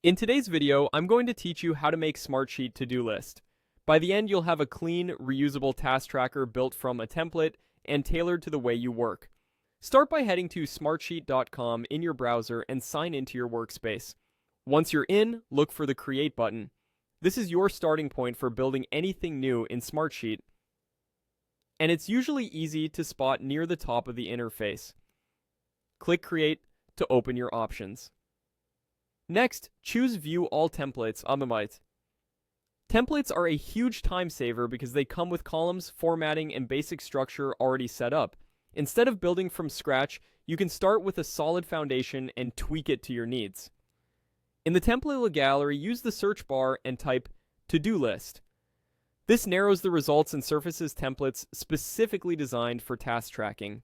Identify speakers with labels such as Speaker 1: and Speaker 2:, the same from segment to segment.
Speaker 1: In today's video, I'm going to teach you how to make Smartsheet to-do list. By the end, you'll have a clean, reusable task tracker built from a template and tailored to the way you work. Start by heading to smartsheet.com in your browser and sign into your workspace. Once you're in, look for the Create button. This is your starting point for building anything new in Smartsheet, and it's usually easy to spot near the top of the interface. Click Create to open your options. Next, choose View All Templates on the right. Templates are a huge time saver because they come with columns, formatting, and basic structure already set up. Instead of building from scratch, you can start with a solid foundation and tweak it to your needs. In the template gallery, use the search bar and type To-Do List. This narrows the results and surfaces templates specifically designed for task tracking.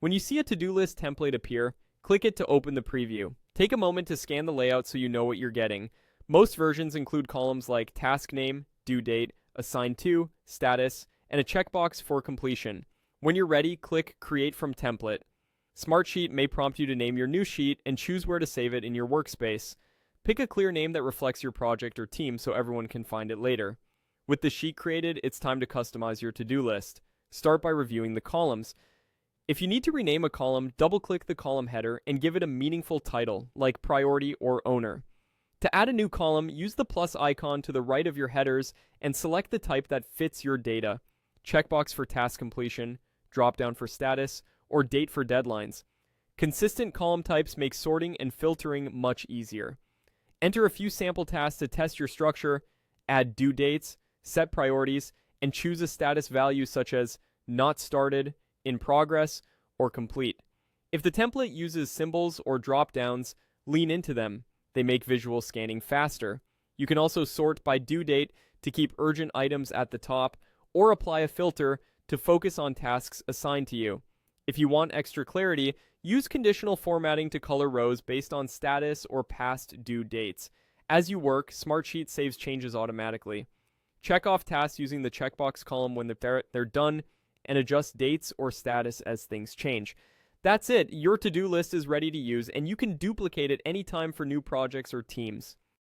Speaker 1: When you see a to-do list template appear, click it to open the preview. Take a moment to scan the layout so you know what you're getting. Most versions include columns like task name, due date, assigned to, status, and a checkbox for completion. When you're ready, click Create from Template. Smartsheet may prompt you to name your new sheet and choose where to save it in your workspace. Pick a clear name that reflects your project or team so everyone can find it later. With the sheet created, it's time to customize your to-do list. Start by reviewing the columns. If you need to rename a column, double-click the column header and give it a meaningful title, like Priority or Owner. To add a new column, use the plus icon to the right of your headers and select the type that fits your data. Checkbox for task completion, drop-down for status, or date for deadlines. Consistent column types make sorting and filtering much easier. Enter a few sample tasks to test your structure, add due dates, set priorities, and choose a status value such as Not Started, In Progress, or Complete. If the template uses symbols or drop-downs, lean into them. They make visual scanning faster. You can also sort by due date to keep urgent items at the top, or apply a filter to focus on tasks assigned to you. If you want extra clarity, use conditional formatting to color rows based on status or past due dates. As you work, Smartsheet saves changes automatically. Check off tasks using the checkbox column when they're done, and adjust dates or status as things change. That's it. Your to-do list is ready to use, and you can duplicate it anytime for new projects or teams.